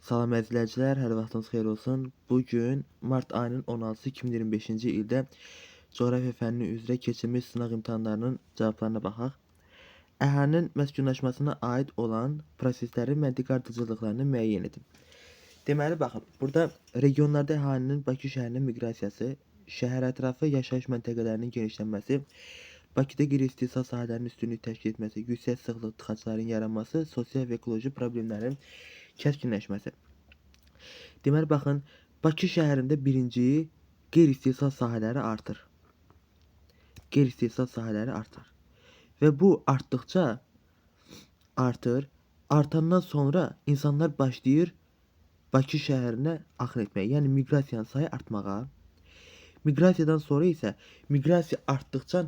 Salam əzizləyicilər, hər vaxtınız xeyir olsun. Bugün mart ayının 16-sı 2025-ci ildə coğrafiya fənni üzrə keçirilmiş sınaq imtahanlarının cavablarına baxaq. Əhalinin məskunlaşmasına aid olan proseslərin məntiqi ardıcıllıqlarını müəyyən edin. Deməli, baxın, burada regionlarda əhalinin Bakı şəhərinə miqrasiyası, şəhər ətrafı yaşayış məntəqələrinin genişlənməsi, Bakıda qeyri-istehsal sahələrinin üstünlük təşkil etməsi, yüksək sıxlıq tıxacların yaranması, sosial və ekoloji problemlərin kəskinləşməsi. Deməli, baxın, Bakı şəhərində birinci qeyri-istehsal sahələri artır. Qeyri-istehsal sahələri artır. Və bu artdıqca artır. Artandan sonra insanlar başlayır Bakı şəhərinə axın etməyə. Yəni miqrasiyanın sayı artmağa. Miqrasiyadan sonra isə miqrasiya artdıqca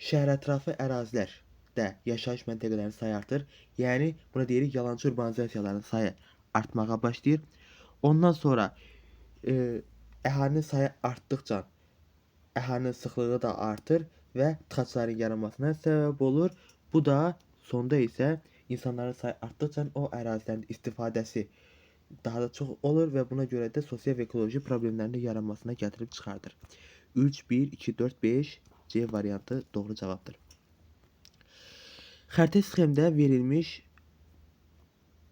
şəhər ətrafı ərazilərdə yaşayış məntəqələrinin sayı artır. Yəni buna deyirik yalançı urbanizasiyaların sayı artmağa başlayır. Ondan sonra əhalinin sayı artdıqca əhalinin sıxlığı da artır və tıxacların yaranmasına səbəb olur. Bu da sonda isə insanların sayı artdıqca o ərazilərin istifadəsi daha da çox olur və buna görə də sosial və ekoloji problemlərin yaranmasına gətirib çıxardır. 3, 1, 2, 4, 5 C variantı doğru cavabdır. Xəritə sxemdə verilmiş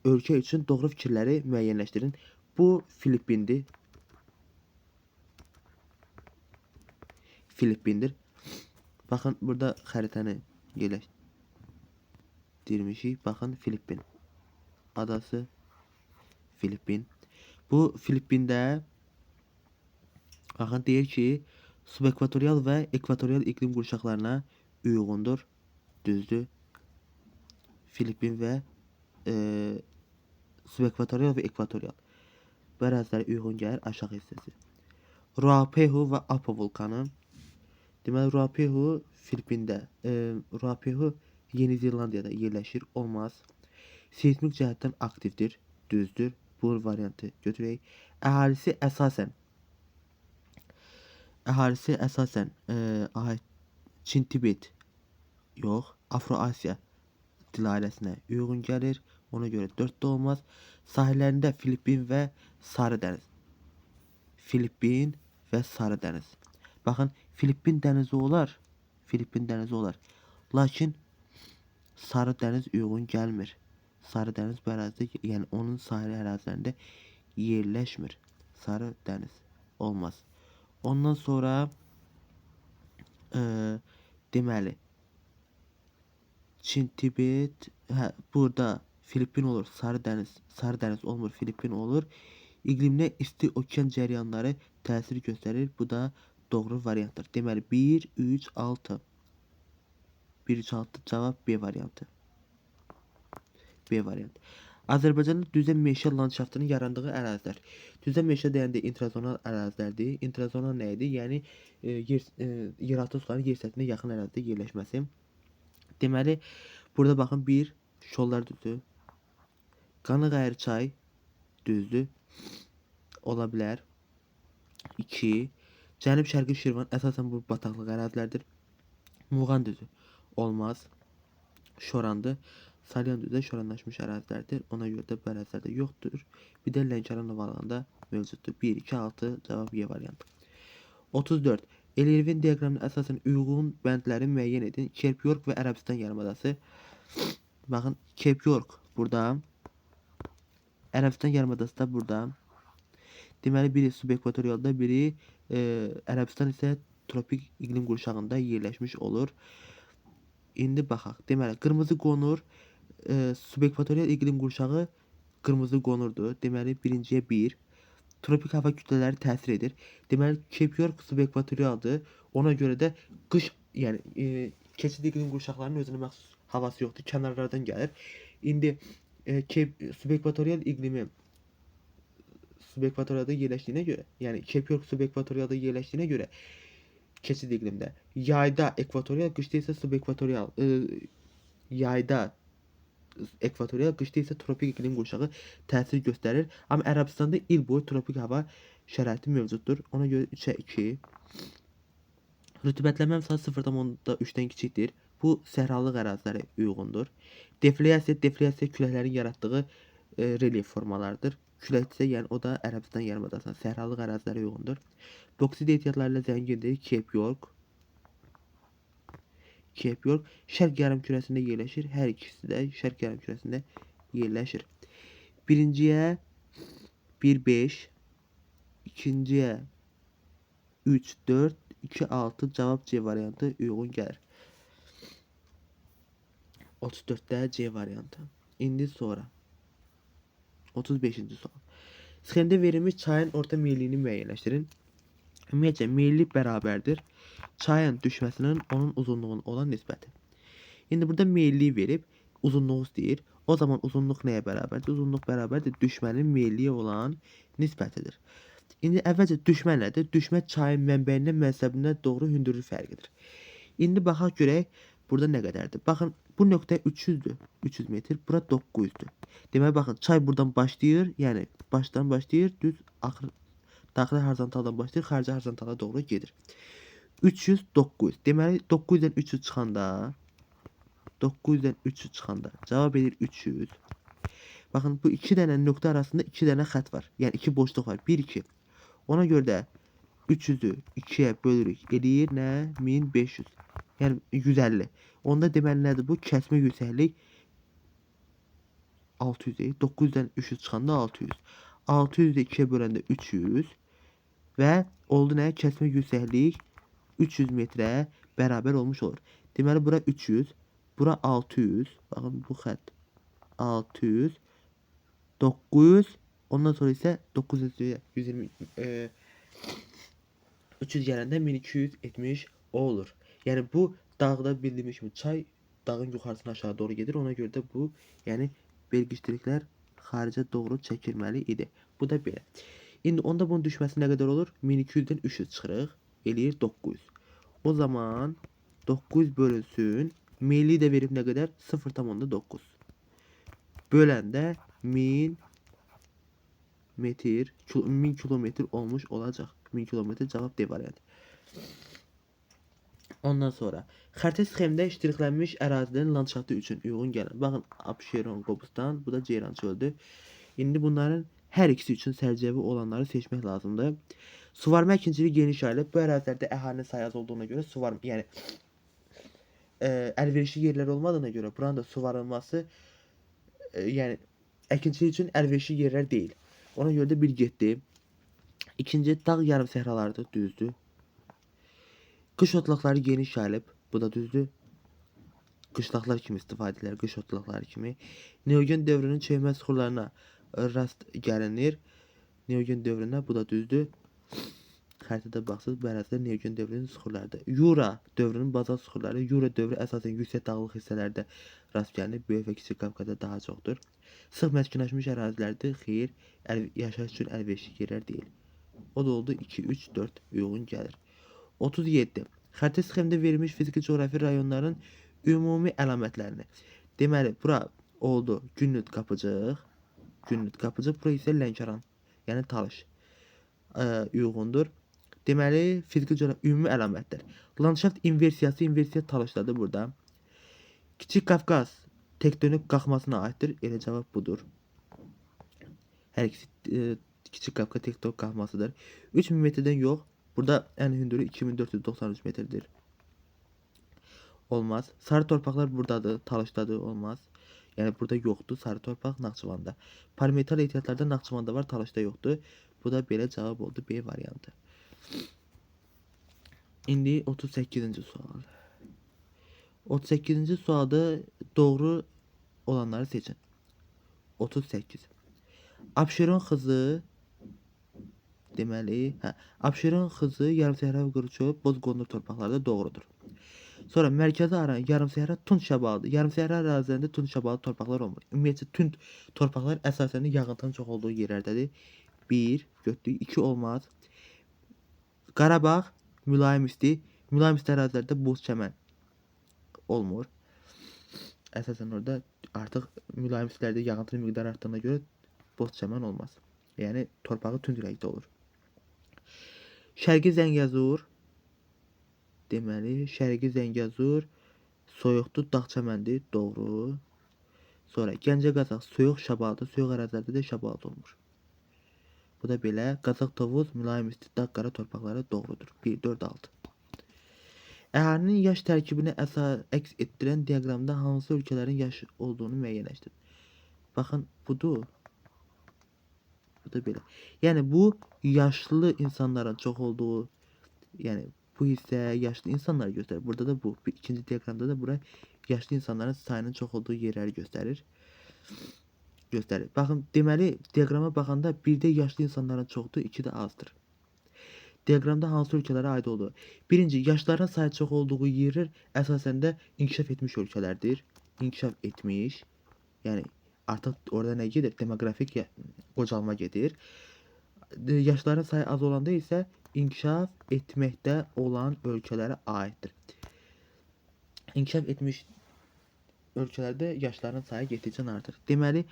ölkə üçün doğru fikirləri müəyyənləşdirin. Bu Filippindir. Filippindir. Baxın, burada xəritəni yerləşdirmişik. Baxın, Filippin adası Filippin. Bu Filippində baxın deyir ki, subekvatorial və ekvatorial iqlim qurşaqlarına uyğundur. Düzdür. Filippin və subekvatorial və ekvatorial bu ərazilərə uyğun gəlir aşağı hissəsi. Ruapehu və Apo vulkanı. Deməli, Ruapehu Filippində, Ruapehu Yeni Zelandiyada yerləşir. Olmaz. Seismik cəhətdən aktivdir. Düzdür. Bu variantı götürək. Əhalisi əsasən Çin-Tibet yox, Afro-Asiya dil ailəsinə uyğun gəlir. Ona görə 4 də olmaz. Sahillərində Filippin və Sarı dəniz. Filippin və Sarı dəniz. Baxın, Filippin dənizi olar. Filippin dənizi olar. Lakin Sarı dəniz uyğun gəlmir. Sarı dəniz bu ərazidə, yəni onun sahil ərazilərində yerləşmir. Sarı dəniz olmaz. Ondan sonra deməli Çin-Tibet, burada Filippin olur, Sarı dəniz olmur, Filippin olur. İqliminə isti okean cəryanları təsir göstərir. Bu da doğru variantdır. Deməli 1, 3, 6. 1, 3, 6 cavab B variantı. B variantı. Azərbaycanda düzə meşə landşaftının yarandığı ərazilər. Düzə meşə deyəndə intrazonal ərazilərdir. İntrazonal nə idi? Yəni yeraltı suların yer səthinə yaxın ərazidə yerləşməsi. Deməli, burada baxın 1 şollar düzdür. Qanıqayır çay düzdür. Ola bilər. 2 Cənub-Şərqi Şirvan əsasən bu bataqlıq ərazilərdir. Muğan düzü olmaz. Şorandır. Salyan düzü şoranlaşmış ərazilərdir. Ona görə də bu ərazilərdə yoxdur. Bir də Lənkəran Havalanında mövcuddur. 1, 2, 6 cavab Y variantı. 34. Elirvin diaqramına əsasən uyğun bəndləri müəyyən edin. Cape York və Ərəbistan yarımadası. Baxın, Cape York burada. Ərəbistan yarımadası da burada. Deməli, biri subekvatorialda, biri Ərəbistan isə tropik iqlim qurşağında yerləşmiş olur. İndi baxaq. Deməli, qırmızı qonur, subekvatorial iqlim qurşağı qırmızı qonurdur. Deməli, birinciyə 1. Tropik hava kütlələri təsir edir. Deməli, Cape York subekvatorialdır. Ona görə də qış, yəni keçid iqlim qurşaqlarının özünə məxsus havası yoxdur. Kənarlardan gəlir. İndi subekvatorial iqlimi subekvatorialda yerləşdiyinə görə, yəni Cape York subekvatorialda yerləşdiyinə görə keçid iqlimdə. Yayda ekvatorial, qışda isə subekvatorial. Yayda ekvatorial, qışda isə tropik iqlim qurşağı təsir göstərir. Amma Ərəbistanda il boyu tropik hava şəraiti mövcuddur. Ona görə 3-ə 2. Rütubətlənmə məsafəsi 0,3-dən kiçikdir. Bu səhralıq ərazilərə uyğundur. Deflyasiya küləklərin yaratdığı relyef formalarıdır. Külək isə yəni o da Ərəbistan yarımadasına səhralıq ərazilərə uyğundur. Boksit ehtiyatlarıyla zəngindir. Cape York Şərq yarımkürəsində yerləşir. Hər ikisi də Şərq yarımkürəsində yerləşir. Birinciyə 1-5, ikinciyə 3-4, 2-6 cavab C variantı uyğun gəlir. 34-də C variantı. İndi sonra 35-ci sual. Sxemdə verilmiş çayın orta meylliyini müəyyənləşdirin. Ümumiyyətcə meyillik bərabərdir çayın düşməsinin onun uzunluğuna olan nisbəti. İndi burada meyilliyi verib uzunluğu istəyir. O zaman uzunluq nəyə bərabərdir? Uzunluq bərabərdir düşmənin meyilliyə olan nisbətidir. İndi əvvəlcə düşmə nədir? Düşmə çayın mənbəyindən mənsəbindən doğru hündürlük fərqidir. İndi baxaq görək burada nə qədərdir? Baxın bu nöqtə 300'dür. 300 metr. Bura 900'dür. Deməli baxın çay buradan başlayır. Yəni başdan başlayır. Düz axır daxili horizontaldan başlayır. Xarici horizontala doğru gedir. 300 900. Deməli 900-dən 300 çıxanda 900-dən 300 çıxanda cavab edir 300. Baxın bu iki dənə nöqtə arasında iki dənə xətt var. Yəni iki boşluq var. 1 2. Ona görə də 300'ü 2-yə bölürük. Eləyir nə? 1500. Yəni 150. Onda deməli nədir bu? Kəsmə yüksəklik 600 deyil. 900-dən 300 çıxanda 600. 600-də 2-yə böləndə 300 və oldu nə? Kəsmə yüksəklik 300 metrə bərabər olmuş olur. Deməli bura 300, bura 600. Baxın bu xətt 600, 900, ondan sonra isə 900 120 300 gələndə 1270 olur. Yəni bu dağda bildiyimiz kimi çay dağın yuxarısına aşağı doğru gedir. Ona görə də bu yəni belgiçliklər xaricə doğru çəkilməli idi. Bu da belə. İndi onda bunun düşməsi nə qədər olur? 1200-dən 300 çıxırıq. Eləyir 900. O zaman 900 bölünsün. Meyilliyi də verib nə qədər? 0,9. Böləndə 1000 metr, 1000 kilometr olmuş olacaq. 1000 kilometr cavab D variantı. Ondan sonra xəritə sxemdə iştirilənmiş ərazilərin landşaftı üçün uyğun gələn. Baxın Abşeron, Qobustan, bu da Ceyran çöldür. İndi bunların hər ikisi üçün sərcəvi olanları seçmək lazımdır. Suvarma əkinçiliyi geniş yayılıb. Bu ərazilərdə əhalinin sayı az olduğuna görə suvarma, yəni əlverişli yerlər olmadığına görə buranın da suvarılması yəni əkinçilik üçün əlverişli yerlər deyil. Ona görə də bir getdi. İkinci dağ yarım səhralarıdır, düzdür. Qış otlaqları geniş yayılıb, bu da düzdür. Qışlaqlar kimi istifadə edilir, qış otlaqları kimi. Neogen dövrünün çökmə süxurlarına rast gəlinir. Neogen dövrünə, bu da düzdür. Xəritədə baxsınız, bu ərazilər Neogen dövrünün süxurlarıdır. Yura dövrünün bazal süxurları, Yura dövrü əsasən yüksək dağlıq hissələrdə rast gəlinir. Böyük və kiçik Qafqazda daha çoxdur. Sıx məskunlaşmış ərazilərdir, xeyr, yaşayış üçün əlverişli yerlər deyil. O da oldu 2, 3, 4 uyğun gəlir. 37. Xəritə sxemdə verilmiş fiziki coğrafi rayonların ümumi əlamətlərini. Deməli, bura oldu Günnüt Qapıcıq. Günnüt Qapıcıq, bura isə Lənkəran, yəni Talış uyğundur. Deməli, fiziki coğrafi ümumi əlamətlər. Landşaft inversiyası, inversiya Talışdadır burada. Kiçik Qafqaz tektonik qalxmasına aiddir. Elə cavab budur. Hər ikisi Kiçik Qafqaz tektonik qalxmasıdır. 3000 metrdən yox. Burada ən hündürü 2493 metrdir. Olmaz. Sarı torpaqlar buradadır, Talışdadır, olmaz. Yəni burada yoxdur, sarı torpaq Naxçıvanda. Polimetal ehtiyatlarda Naxçıvanda var, Talışda yoxdur. Bu da belə cavab oldu, B variantı. İndi 38-ci sual. 38-ci sualda doğru olanları seçin. 38. Abşeron xızı deməli, Abşeron xızı yarımsəhra qırıçöl, Bozqondur torpaqlarda doğrudur. Sonra mərkəzi aran yarımsəhra tund şabalıdır. Yarımsəhra ərazilərində tund şabalı torpaqlar olmur. Ümumiyyətcə tund torpaqlar əsasən yağıntının çox olduğu yerlərdədir. 1 götürdük, 2 olmaz. Qarabağ mülayim isti. Mülayim isti ərazilərdə boz çəmən olmur. Əsasən orada artıq mülayim istilərdə yağıntının miqdarı artdığına görə boz çəmən olmaz. Yəni torpağı tünd rəngdə olur. Şərqi Zəngəzur deməli, Şərqi Zəngəzur soyuqdur, dağ çəməndir, doğru. Sonra Gəncə Qazax soyuq şabaldı, soyuq ərazilərdə də şabaldı olmur. Bu da belə. Qazax Tovuz mülayim isti dağ qara torpaqları doğrudur. 1 4 6. Əhalinin yaş tərkibini əks etdirən diaqramda hansı ölkələrin yaş olduğunu müəyyənləşdirin. Baxın, budur. Bu da belə. Yəni bu yaşlı insanların çox olduğu, yəni bu isə yaşlı insanları göstərir. Burada da bu. İkinci diaqramda da bura yaşlı insanların sayının çox olduğu yerləri göstərir. Baxın, deməli diaqrama baxanda 1-də yaşlı insanların çoxdur, 2-də azdır. Diaqramda hansı ölkələrə aid olduğu. Birinci, yaşlıların sayı çox olduğu yerlər əsasən də inkişaf etmiş ölkələrdir. İnkişaf etmiş, yəni artıq orada nə gedir? Demoqrafik qocalma gedir. Yaşlıların sayı az olanda isə inkişaf etməkdə olan ölkələrə aiddir. İnkişaf etmiş ölkələrdə yaşların sayı getdikcə artır. Deməli,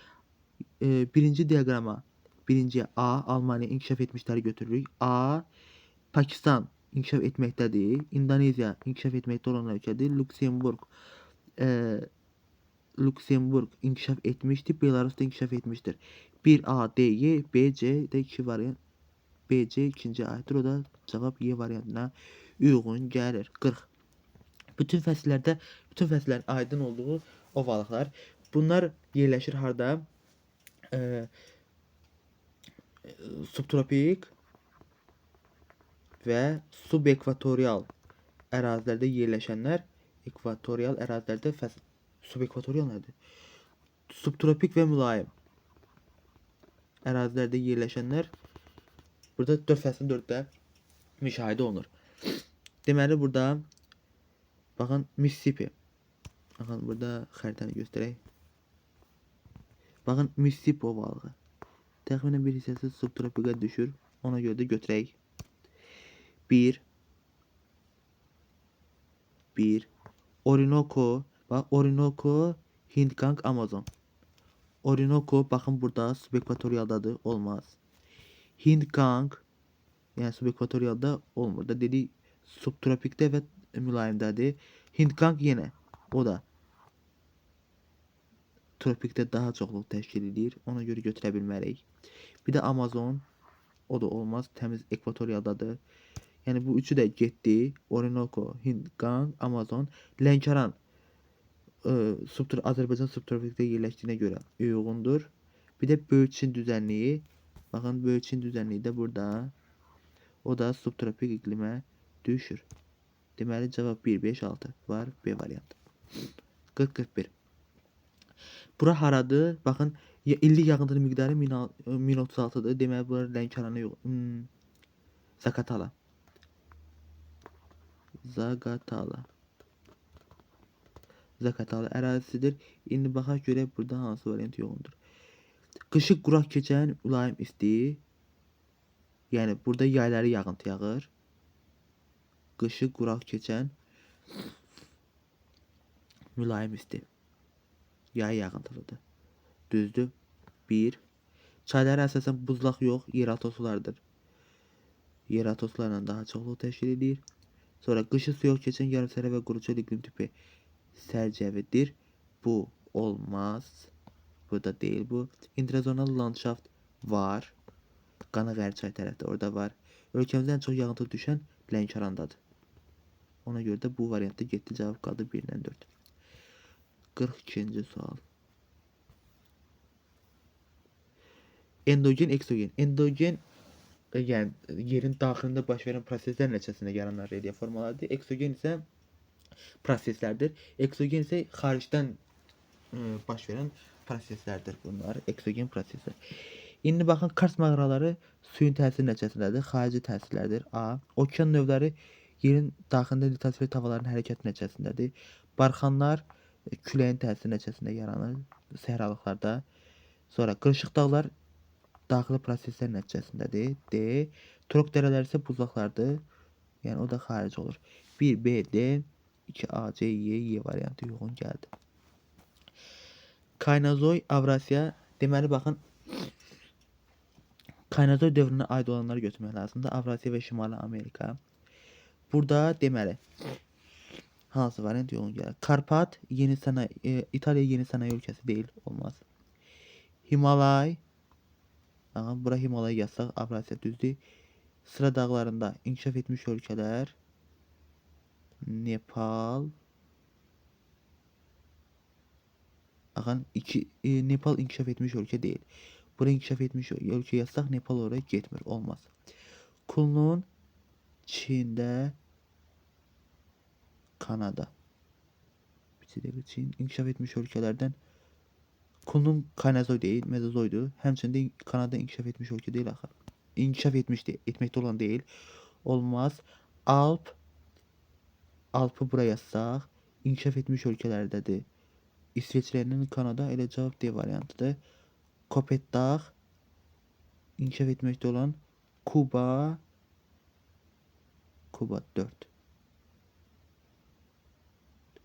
birinci diaqrama, birinci A, Almaniya inkişaf etmişləri götürürük. A, Pakistan inkişaf etməkdədir. İndoneziya inkişaf etməkdə olan ölkədir. Lüksemburg inkişaf etmişdir. Belarus da inkişaf etmişdir. 1A, D, Y, B, C də 2 variant. B, C ikinci aiddir. O da cavab Y variantına uyğun gəlir. 40. Bütün fəsillərin aydın olduğu ovalıqlar. Bunlar yerləşir harda? Subtropik və subekvatorial ərazilərdə yerləşənlər, ekvatorial ərazilərdə subekvatorial nədir? Subtropik və mülayim ərazilərdə yerləşənlər burada 4 fəslin 4-də müşahidə olunur. Deməli burada baxın Mississippi. Baxın burada xəritəni göstərək. Baxın Mississippi ovalığı. Təxminən bir hissəsi subtropikə düşür. Ona görə də götürək. 1 Orinoco. Bax Orinoco, Hindqang, Amazon. Orinoco baxın burada subekvatorialdadır, olmaz. Hindqang yəni subekvatorialda olmur da, dedik subtropikdə və mülayimdədir. Hindqang yenə o da tropikdə daha çoxluq təşkil edir. Ona görə götürə bilmərik. Bir də Amazon, o da olmaz, təmiz ekvatorialdadır. Yəni bu üçü də getdi. Orinoco, Hindqang, Amazon, Lənkəran Azərbaycan subtropikdə yerləşdiyinə görə uyğundur. Bir də Böyük Çin düzənliyi. Baxın, Böyük Çin düzənliyi də burada. O da subtropik iqlimə düşür. Deməli cavab 1 5 6 var, B variantı. 40 41. Bura haradır? Baxın, illik yağıntının miqdarı 1036-dır. Deməli bura Lənkərana yox. Zaqatala. Zaqatala ərazisidir. İndi baxaq görək burada hansı variant yoxundur. Qışı quraq keçən mülayim isti. Yəni burada yayları yağıntı yağır. Qışı quraq keçən mülayim isti. Yay yağıntılıdır. Düzdür. 1. Çaylara əsasən buzlaq yox, yeraltı sulardır. Yeraltı sularla daha çoxluq təşkil edir. Sonra qışı su yox keçən yarımsərə və quruçöl iqlim tipi sərcəvidir. Bu olmaz. Bu da deyil bu. İntrazonal landşaft var. Qanağər çay tərəfdə orada var. Ölkəmizdə ən çox yağıntı düşən Lənkərandadır. Ona görə də bu variantda getdi, cavab qaldı 1-dən 4. 42-ci sual. Endogen, eksogen. Endogen yəni yerin daxilində baş verən proseslər nəticəsində yaranan relyef formalarıdır. Eksogen isə proseslərdir. Eksogen isə xaricdən baş verən proseslərdir bunlar. Eksogen proseslər. İndi baxın, Kars mağaraları suyun təsiri nəticəsindədir. Xarici təsirlərdir. A. Okean növləri yerin daxilində litosfer havaların hərəkəti nəticəsindədir. Barxanlar küləyin təsiri nəticəsində yaranır səhralıqlarda. Sonra qırışıq dağlar daxili proseslər nəticəsindədir. D. Troq dərələri isə buzlaqlardır. Yəni o da xarici olur. 1 B, D, 2 A, C, Y variantı yoxun gəldi. Kaynozoy, Avrasiya. Deməli baxın, Kaynozoy dövrünə aid olanları götürmək lazımdır. Avrasiya və Şimali Amerika. Burada deməli Hansı variant yoğun gəlir? Karpat yeni sanayi, İtalya yeni sanayi ülkesi değil. Olmaz. Himalay. Aha, bura Himalay yazsaq Avrasiya düzdür. Sıra dağlarında inkişaf etmiş ölkələr. Nepal. Axan Nepal inkişaf etmiş ölkə deyil. Bura inkişaf etmiş ölkə yazsaq Nepal oraya getmir. Olmaz. Kunlun Çində, Kanada. Bir Çin inkişaf etmiş ölkələrdən Kunlun Kaynazoy değil, Mezozoydu. Həmçində Kanada inkişaf etmiş ölkə deyil axı. İnkişaf etmişdi, etməkdə olan deyil. Olmaz. Alpı bura yazsaq, inkişaf etmiş ölkələrdədir. İsveçrənin Kanada elə cavab D variantıdır. Kopet dağ, inkişaf etməkdə olan Kuba, 4.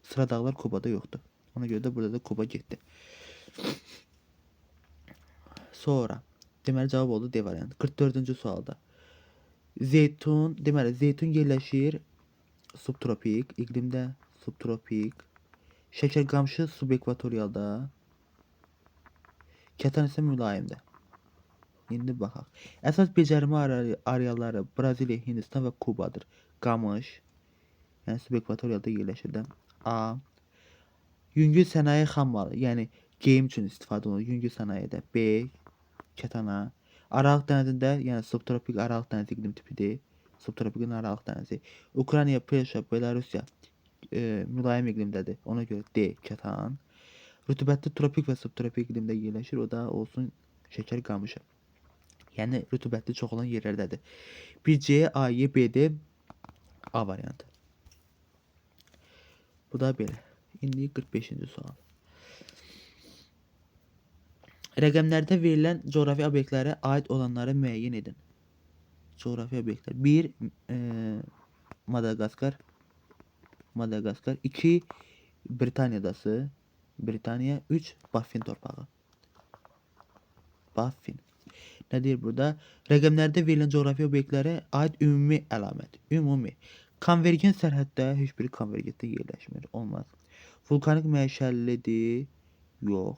Sıra dağlar Kubada yoxdur. Ona görə də burada da Kuba getdi. Sonra deməli cavab oldu D variantı. 44-cü sualda. Zeytun yerləşir subtropik iqlimdə, subtropik. Şəkərqamışı subekvatorialda. Kətan isə mülayimdir. İndi baxaq. Əsas becərmə arealları Braziliya, Hindistan və Kubadır. Qamış, yəni subekvatorialda yerləşir də. A. Yüngül sənaye xammalı, yəni geyim üçün istifadə olunur. Yüngül sənayedə. B. Kətana. Aralıq dənizində, yəni subtropik Aralıq dənizi iqlim tipidir. Subtropikin Aralıq dənizi. Ukrayna, Polşa, Belarusiya mülayim iqlimdədir. Ona görə D. Kətan. Rütubətli tropik və subtropik iqlimdə yerləşir. O da olsun şəkər qamışı. Yəni rütubətli çox olan yerlərdədir. 1C, A, Y, B, D, A variantı. Bu da belə. İndi 45-ci sual. Rəqəmlərdə verilən coğrafi obyektlərə aid olanları müəyyən edin. Coğrafi obyektlər. 1. Madagaskar. 2. Britaniya adası. 3. Baffin torpağı. Baffin. Nə deyir burada? Rəqəmlərdə verilən coğrafi obyektlərə aid ümumi əlamət. Ümumi. Konvergent sərhəddə heç biri konvergentdə yerləşmir. Olmaz. Vulkanik məşəllidir. Yox.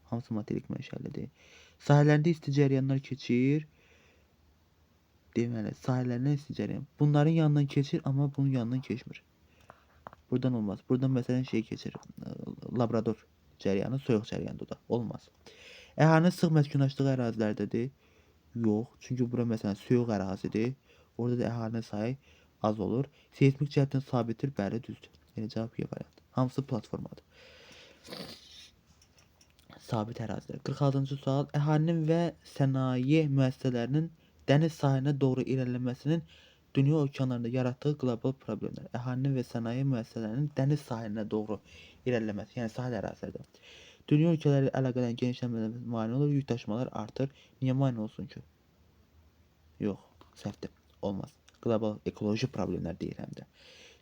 Hamısı materik məşəllidir. Sahələrində isti cərəyanlar keçir. Deməli, sahələrində isti cərəyan. Bunların yanından keçir, amma bunun yanından keçmir. Buradan olmaz. Buradan məsələn şey keçir. Labrador cərəyanı, soyuq cərəyandır da. Olmaz. Əhalinin sıx məskunlaşdığı ərazilərdədir. Yox. Çünki bura məsələn soyuq ərazidir. Orada da əhalinin sayı az olur. Seismik cəhətdən sabitdir. Bəli, düzdür. Yəni cavab Y variantı. Hamısı platformadır. Sabit ərazilər. 46-cı sual. Əhalinin və sənaye müəssisələrinin dəniz sahilinə doğru irəliləməsinin dünya okeanlarında yaratdığı qlobal problemlər. Əhalinin və sənaye müəssisələrinin dəniz sahilinə doğru irəliləməsi, yəni sahil ərazilərdə. Dünya ölkələri əlaqələrin genişlənməsinə mane olur, yük daşımalar artır. Niyə mane olsun ki? Yox, səhvdir. Olmaz. Qlobal ekoloji problemlər deyir həm də.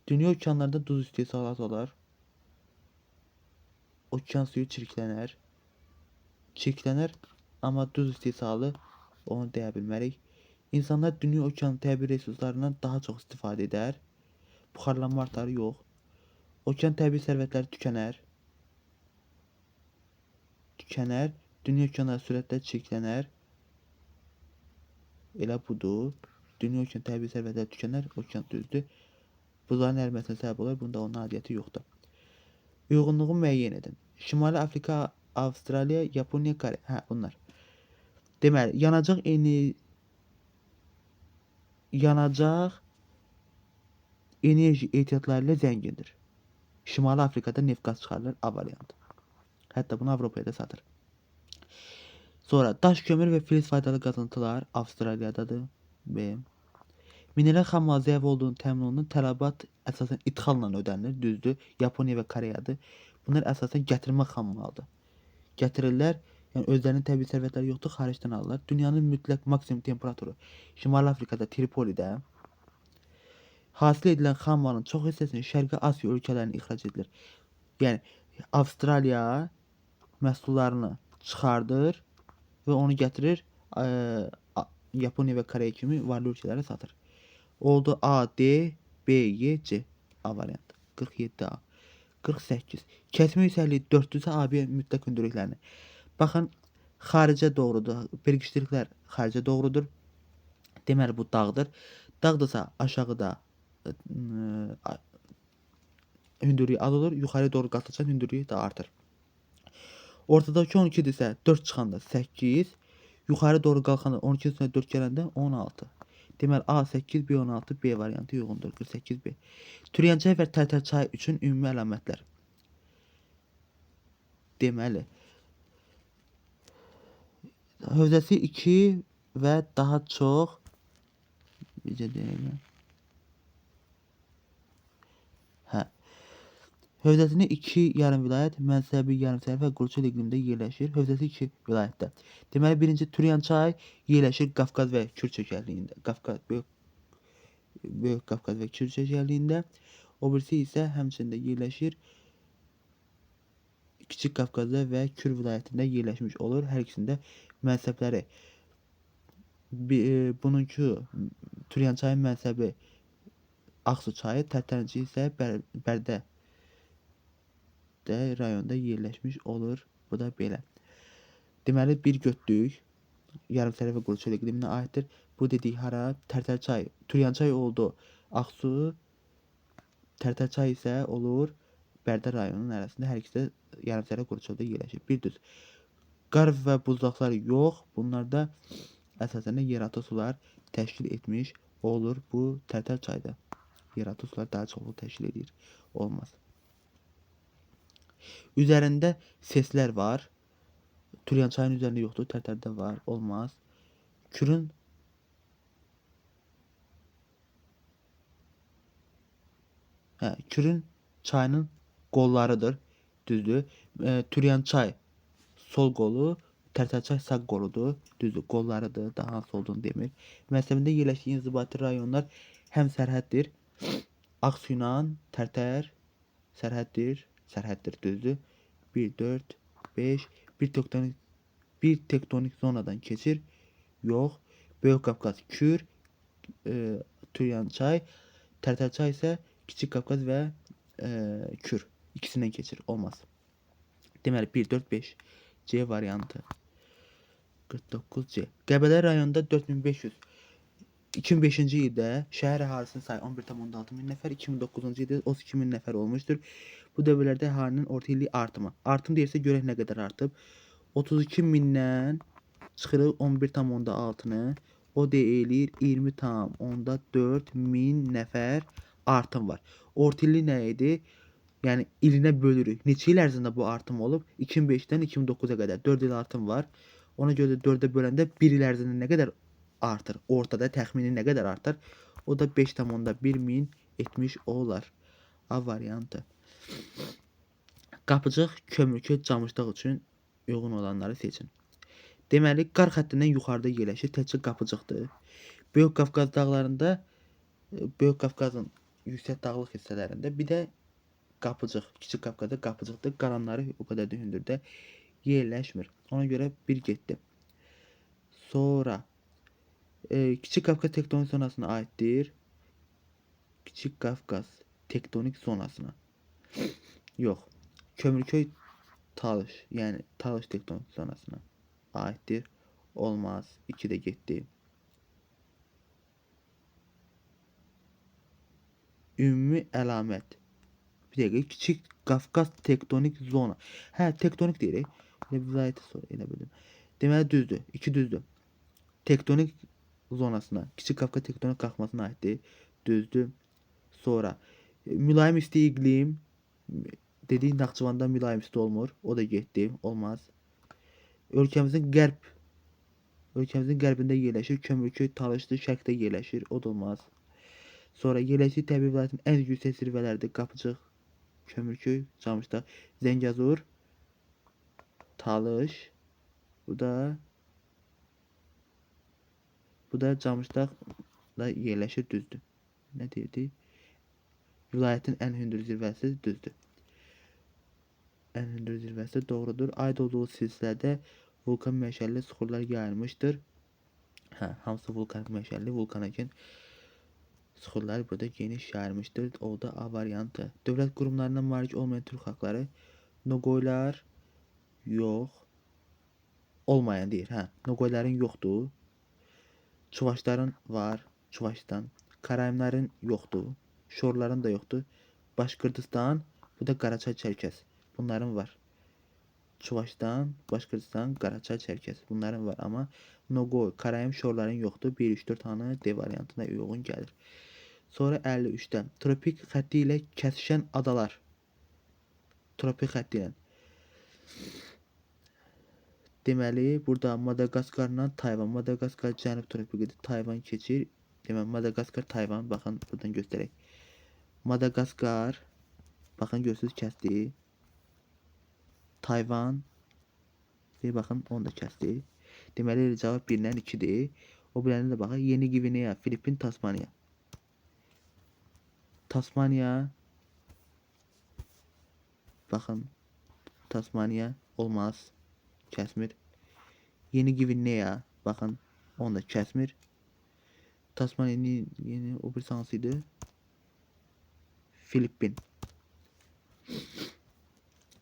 Dünya okeanlarında duz istehsalı azalar. Okean suyu çirklənər. Amma duz istehsalı onu deyə bilmərik. İnsanlar dünya okean təbii resurslarından daha çox istifadə edər. Buxarlanma artar, yox. Okean təbii sərvətləri tükənər. Dünya okeanları sürətlə çirklənər. Elə budur. Dünya okean təbii sərvətləri tükənər. Okean düzdür. Buzların əriməsinə səbəb olur. Bunda onun adiyyəti yoxdur. Uyğunluğu müəyyən edin. Şimali Afrika, Avstraliya, Yaponiya, Kore. Hə, bunlar. Deməli, yanacaq enerji ehtiyatları ilə zəngindir. Şimali Afrikada neft qaz çıxarılır. A variantı. Hətta bunu Avropaya da satır. Sonra daş kömür və filiz faydalı qazıntılar Avstraliyadadır. B. Mineral xammal zəif olduğunu təmin olunan tələbat əsasən idxalla ödənilir. Düzdür. Yaponiya və Koreyadır. Bunlar əsasən gətirmə xammalıdır. Gətirirlər. Yəni özlərinin təbii sərvətləri yoxdur, xaricdən alırlar. Dünyanın mütləq maksimum temperaturu Şimali Afrikada, Tripolidə. Hasil edilən xammalın çox hissəsini Şərqi Asiya ölkələrinə ixrac edilir. Yəni Avstraliya məhsullarını çıxardır və onu gətirir Yaponiya və Koreya kimi varlı ölkələrə satır. Oldu A, D, B, Y, C. A variantı. 47A. 48. Kəsmə yüksəkliyi 400 AB mütləq hündürlüklərini. Baxın, xaricə doğrudur. Birləşdiriklər xaricə doğrudur. Deməli bu dağdır. Dağdırsa aşağıda hündürlüyü az olur. Yuxarı doğru qalxdıqca hündürlüyü də artır. Ortadakı 12-dirsə 4 çıxanda 8. Yuxarı doğru qalxanda 12 üstünə 4 gələndə 16. Deməli A8, B16, B variantı uyğundur. 48B. Türənçay və Tərtərçay üçün ümumi əlamətlər. Deməli hövzəsi 2 və daha çox necə deyirəm? Hövzəsində 2 yarım vilayət, mənsəbi yarımsərhəd və Quruçul iqlimində yerləşir. Hövzəsi 2 vilayətdə. Deməli birinci Türənçay yerləşir Qafqaz və Kür çökərliyində. Böyük Qafqaz və Kür çökərliyində. O birisi isə həmçində yerləşir Kiçik Qafqazda və Kür vilayətində yerləşmiş olur. Hər ikisində mənsəbləri bununki Türənçayın mənsəbi Ağsu çayı, Tərtərçay isə Bərdə rayonda yerləşmiş olur. Bu da belə. Deməli bir götdük. Yarımsərhəd və Quruçul iqliminə aiddir. Bu dedik hara? Tərtərçay, Türənçay oldu Ağsu, Tərtərçay isə olur Bərdə rayonunun arasında. Hər ikisi də yarımsərhəd Quruçulda yerləşir. Bir düz. Qar və buzlaqlar yox. Bunlarda əsasən yeraltı sular təşkil etmiş olur. Bu Tərtərçayda yeraltı sular daha çoxlu təşkil edir. Olmaz. Üzərində seslər var. Türənçayın üzərində yoxdur. Tərtərdə var. Olmaz. Kürün çayının qollarıdır. Düzdür. Türənçay sol qolu, Tərtərçay sağ qoludur. Düzdür. Qollarıdır. Daha hansı olduğunu demir. Mənsəbində yerləşdiyi inzibati rayonlar həm sərhəddir. Ağsu ilə Tərtər sərhəddir. Düzdür. 1, 4, 5. Bir tektonik zonadan keçir. Yox. Böyük Qafqaz, Kür, Türənçay, Tərtərçay isə Kiçik Qafqaz və Kür. İkisindən keçir. Olmaz. Deməli 1, 4, 5. C variantı. 49C. Qəbələ rayonunda 4500. 2005-ci ildə şəhər əhalisinin sayı 11,6 min nəfər, 2009-cu ildə 32 min nəfər olmuşdur. Bu dövrlərdə əhalinin orta illik artımı. Artım deyirsə görək nə qədər artıb. 32 mindən çıxırıq 11,6-nı. O deyilir 20,4 min nəfər artım var. Orta illik nə idi? Yəni ilinə bölürük. Neçə il ərzində bu artım olub? 2005-dən 2009-a qədər 4 il artım var. Ona görə də 4-ə böləndə 1 il ərzində nə qədər artır? Ortada təxmini nə qədər artar? O da 5,1 min etmiş olar. A variantı. Qapıcıq, kömürkü, camışdaq üçün uyğun olanları seçin. Deməli, qar xəttindən yuxarıda yerləşir. Təkcə qapıcıqdır. Böyük Qafqaz dağlarında, Böyük Qafqazın yüksək dağlıq hissələrində, bir də qapıcıq, Kiçik Qafqazda qapıcıqdır. Qalanları o qədər də hündürdə yerləşmir. Ona görə bir getdi. Sonra Kiçik Qafqaz tektonik zonasına aiddir. Kiçik Qafqaz tektonik zonasına. Yox. Kömürköy Talış, yəni Talış tektonik zonasına aiddir. Olmaz. 2 də getdi. Ümumi əlamət. Bir dəqiqə. Kiçik Qafqaz tektonik zona. Tektonik deyirik. Vilayəti sonra elə bildim. Deməli düzdür. 2 düzdür. Tektonik zonasına, Kiçik Qafqaz tektonik qalxmasına aiddir. Düzdür. Sonra mülayim isti iqlim dediğin Naxçıvanda mülayim isti olmur. O da getdi. Olmaz. Ölkəmizin qərbində yerləşir. Kömürköy Talışdır. Şərqdə yerləşir. O da olmaz. Sonra yerləşdiyi təbii vilayətin ən yüksək zirvələridir. Qapıcıq, Kömürköy, Camışdaq, Zəngəzur, Talış. Bu da Camışdaqla yerləşir. Düzdür. Nə deyirdi? Vilayətin ən hündür zirvəsi düzdür. Ən hündür zirvəsi doğrudur. Aid olduğu silsilədə vulkan məşəlli suxurlar yayılmışdır. Hamısı vulkanik məşəlli, vulkanogen Suxurlar burada geniş yayılmıştır. O da A variantı. Dövlət qurumlarına malik olmayan Türk xalqları Nogoylar yox. Olmayan deyir. Hə, Nogoyların yoxdur. Çuvaşların var. Çuvaşistan. Karayimlərin yoxdur. Şorların da yoxdur. Başkırdistan. Bu da Qaraçay Çərkəz. Bunların var. Çuvaşistan, Başkırdistan, Qaraçay Çərkəz. Bunların var. Amma Nogoy, Karayim, Şorların yoxdur. 1, 3, 4 hanı D variantına uyğun gəlir. Sonra 53'te tropik xətti ilə kəsişən adalar. Tropik xətti ilə. Deməli, burada Madaqaskarla Tayvan. Madaqaskar cənub tropikidir. Tayvan keçir. Deməli, Madaqaskar, Tayvan. Baxın, buradan göstərək. Madaqaskar. Baxın, görürsünüz, kəsdi. Tayvan. Və baxın, onu da kəsdi. Deməli, cavab 1-dən 2-dir. O birlərinə də baxın. Yeni Gvineya, Filipin, Tasmaniya. Tasmaniya. Baxın. Tasmaniya olmaz. Kəsmir. Yeni Gvineya. Baxın. Onu da kəsmir. Tasmaniyanın yeni o bir hansıydı? Filipin.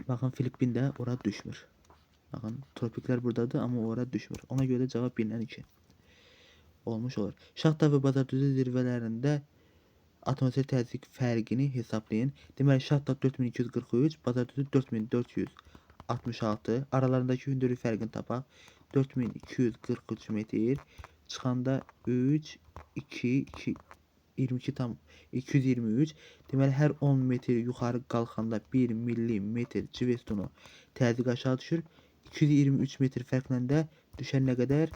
Baxın Filipin də ora düşmür. Baxın tropiklər buradadır amma ora düşmür. Ona görə cavab 1-dən 2 olmuş olur. Şaxta və Bazardüzü zirvələrində atmosfer təzyiq fərqini hesablayın. Deməli Şaxta 4243, Bazardüzü 4466. Aralarındakı hündürlük fərqini tapaq. 4243 metr. Çıxanda 3, 2, 2, 22 tam 223. Deməli hər 10 metr yuxarı qalxanda 1 millimetr civestonu təzyiq aşağı düşür. 223 metr fərqlə də düşən nə qədər?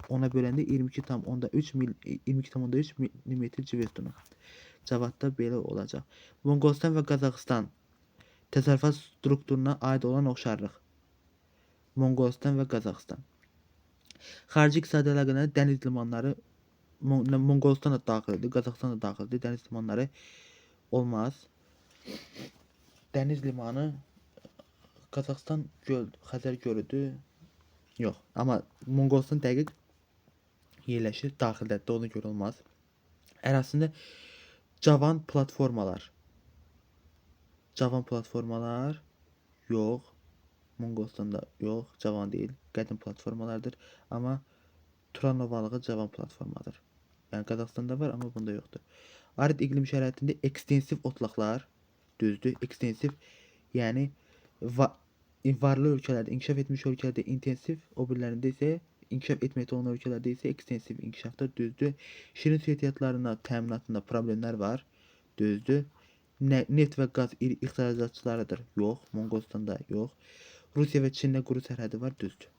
Ona böləndə 22,3 millimetr civestonu. Cavab da belə olacaq. Monqolistan və Qazaxıstan təsərrüfat strukturuna aid olan oxşarlıq. Monqolistan və Qazaxıstan. Xarici iqtisadi əlaqələrdə dəniz limanları Monqolistan da daxildir, Qazaxıstan da daxildir. Dəniz limanları olmaz. Dəniz limanı Qazaxıstan göl, Xəzər gölüdür. Yox, amma Monqolistan dəqiq yerləşir daxildədir, ona görə olmaz. Ərazisində cavan platformalar. Cavan platformalar yox. Monqolistan'da yox, cavan deyil. Qədim platformalardır. Amma Turan ovalığı cavan platformadır. Yəni Qazaxstanda var, amma bunda yoxdur. Arid iqlim şəraitində ekstensiv otlaqlar, düzdür. Ekstensiv, yəni varlı ölkələrdə, inkişaf etmiş ölkələrdə intensiv, o birlərində isə inkişaf etməkdə olan ölkələrdə isə ekstensiv inkişafdır, düzdür. Şirin su ehtiyatlarına təminatında problemlər var, düzdür. Neft və qaz ixracatçılarıdır, yox. Monqolistan'da yox. Rusiya və Çinlə quru sərhədi var, düzdür.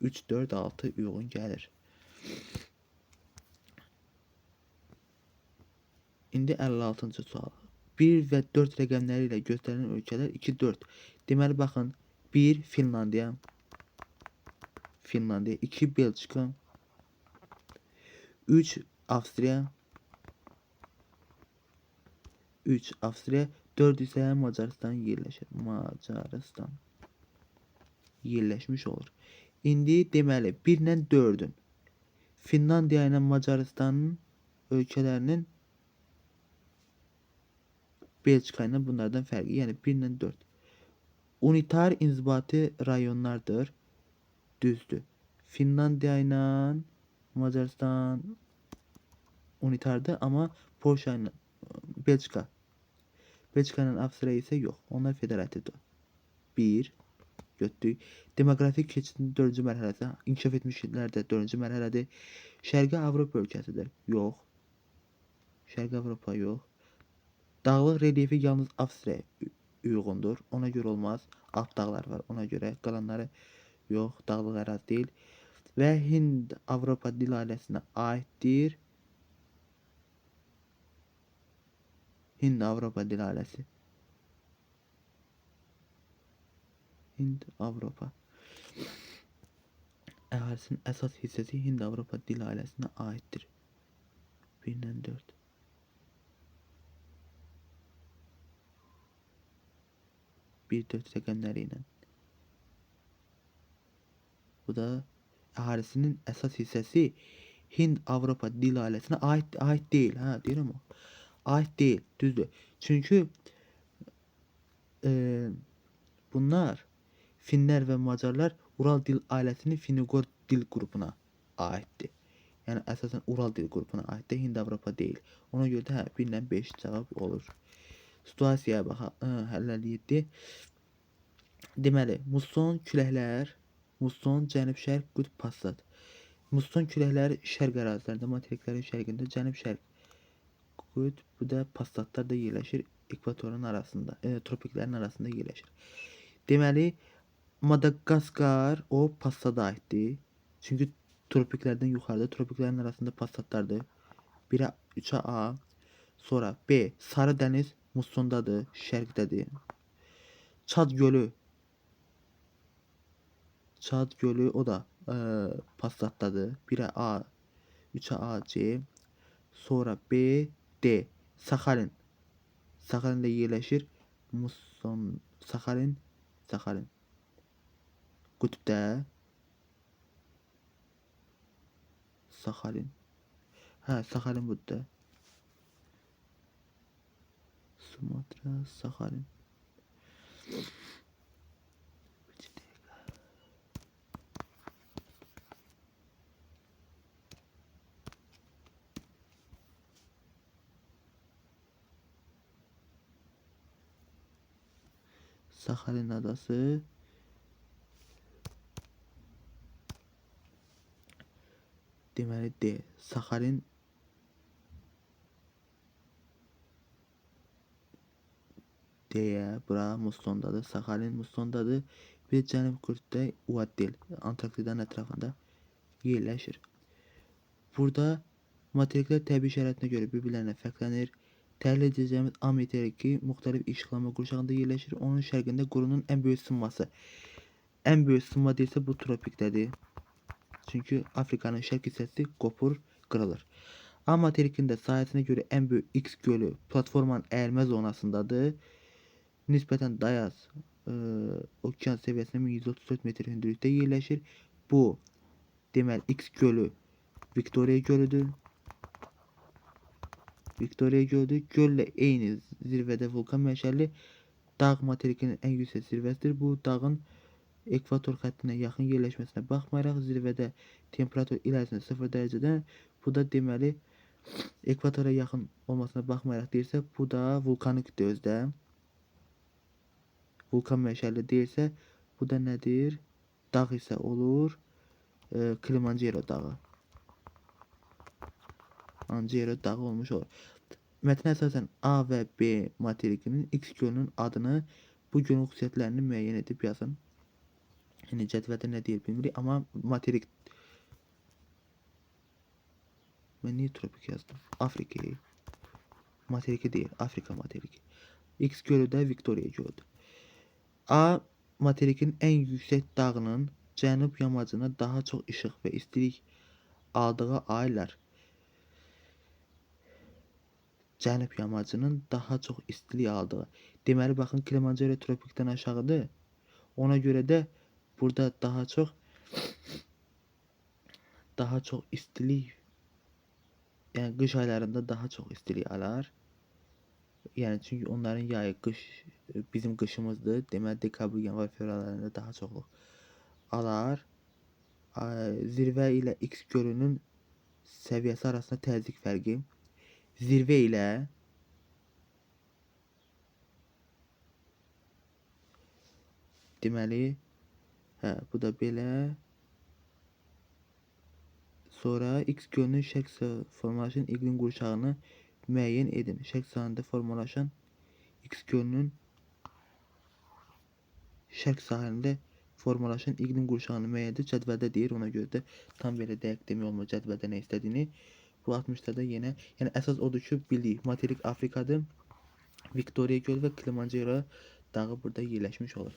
3, 4, 6 uyğun gəlir. İndi 56-cı sual. 1 və 4 rəqəmləri ilə göstərilən ölkələr 2, 4. Deməli, baxın. 1 Finlandiya. Finlandiya. 2 Belçika. 3 Avstriya. 3 Avstriya. 4 isə Macaristan yerləşir. Macaristan yerləşmiş olur. İndi deməli 1 ilə 4-ün Finlandiya ilə Macaristanın ölkələrinin Belçika ilə bunlardan fərqi. Yəni 1 ilə 4. Unitar inzibati rayonlardır. Düzdür. Finlandiya ilə Macaristan unitardır, amma Polşa ilə Belçika. Belçika ilə Avstriya isə yox. Onlar federativdir. 1 götürdük. Demoqrafik keçidin 4-cü mərhələsi, inkişaf etmiş illərdə 4-cü mərhələdir. Şərqi Avropa ölkəsidir. Yox. Şərqi Avropa yox. Dağlıq relyefi yalnız Avstriya uyğundur. Ona görə olmaz. Alt dağlar var. Ona görə qalanları yox. Dağlıq ərazi deyil. Və Hind Avropa dil ailəsinə aiddir. Hind Avropa dil ailəsi. Hind Avropa. Əhalisinin əsas hissəsi Hind Avropa dil ailəsinə aiddir. 1-dən 4. Bir 4 rəqəmləri ilə. Bu da əhalisinin əsas hissəsi Hind-Avropa dil ailesine ait değil. Ha, deyirəm o. Ait değil. Düzdür. Çünkü bunlar Finler ve Macarlar Ural dil ailesinin Finugor dil grubuna aitti. Yani esasen Ural dil grubuna aitti. Hind-Avropa değil. Ona göre de 1'dən 5 cevap olur. Situasiyaya baxa, həlləliydi. Deməli, musson küləklər, musson cənub-şərq qütb passat. Musson küləkləri şərq ərazilərində, materiklərin şərqində, cənub-şərq qütb, bu da passatlar da yerləşir ekvatorun arasında, tropiklərin arasında yerləşir. Deməli, Madagaskar o passata aiddir. Çünki tropiklərdən yuxarıda, tropiklərin arasında passatlardır. 1'ə 3'ə A. Sonra B. Sarı dəniz mussondadır, şərqdədir. Çad Gölü o da passatdadır. 1'ə A, 3'ə A, C. Sonra B, D. Sakhalin. Sakhalin'de yerleşir. Musson, Sakhalin. Kutupta. Sakhalin. Ha, Sakhalin burada. Sumatra, Sakhalin. Sakhalin adası. Deməli D. Sakhalin D'ye bura Mussondadır. Sakhalin Mussondadır. Bir Cənub Qütbdə Uaddel, Antarktidanın ətrafında yerləşir. Burada materiklər təbii şəraitinə görə bir-birlərinə fərqlənir. Təhlil edəcəyimiz A materiki müxtəlif işıqlama qurşağında yerləşir. Onun şərqində qurunun ən böyük sınması. Ən böyük sınma deyilsə bu tropikdədir. Çünki Afrikanın şərq hissəsi qopur, qırılır. A materikində sahəsinə görə ən böyük X gölü platformanın əyilmə zonasındadır. Nisbətən dayaz okean səviyyəsinə 1134 metr hündürlükdə yerləşir. Bu deməli X gölü Victoria gölüdür. Gölle eyni zirvədə vulkan mənşəli dağ materikinin ən yüksək zirvəsidir. Bu dağın ekvator xəttinə yaxın yerləşməsinə baxmayaraq zirvədə temperatur il ərzində 0 dərəcədən, bu da deməli ekvatora yaxın olmasına baxmayaraq deyirsə, bu da vulkanikdir özdə. Vulkan mənşəli deyirsə, bu da nədir? Dağ isə olur Kilimanjaro dağı. Angero dağı olmuş olur. Mətnə əsasən A və B materikinin X gölünün adını, bu gölün xüsusiyyətlərini müəyyən edib yazın. Yəni cədvəldə nə deyir bilmirik, amma materik. Mən niyə tropik yazdım? Afrika. Materiki deyil, Afrika materiki. X gölü də Victoria gölüdür. A materikin ən yüksək dağının cənub yamacına daha çox işıq və istilik aldığı aylar. Cənub yamacının daha çox istilik aldığı. Deməli baxın Kilimanjaro tropikdən aşağıdır. Ona görə də burada daha çox istilik, yəni qış aylarında daha çox istilik alar. Yəni çünki onların yayı qış bizim qışımızdır. Deməli dekabr, yanvar, fevral aylarında daha çoxluq alar. Zirvə ilə X gölünün səviyyəsi arasında təzyiq fərqi. Zirvə ilə deməli bu da belə. Sonra X gölünün şərq formalaşan iqlim qurşağını müəyyən edin. Şərq sahilində formalaşan X gölünün şərq sahilində formalaşan iqlim qurşağını müəyyən edin. Cədvəldə deyir, ona görə də tam belə dəqiq demək olmur cədvəldə nə istədiyini. Bu 60'da yenə, yəni əsas odur ki, bildik, materik Afrikadır. Victoria gölü və Kilimanjaro dağı burada yerləşmiş olur.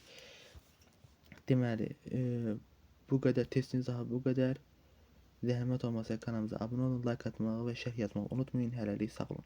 Deməli, bu qədər testin izahı bu qədər. Zəhmət olmasa kanalımıza abunə olun, like atmağı və şərh yazmağı unutmayın. Hələlik sağ olun.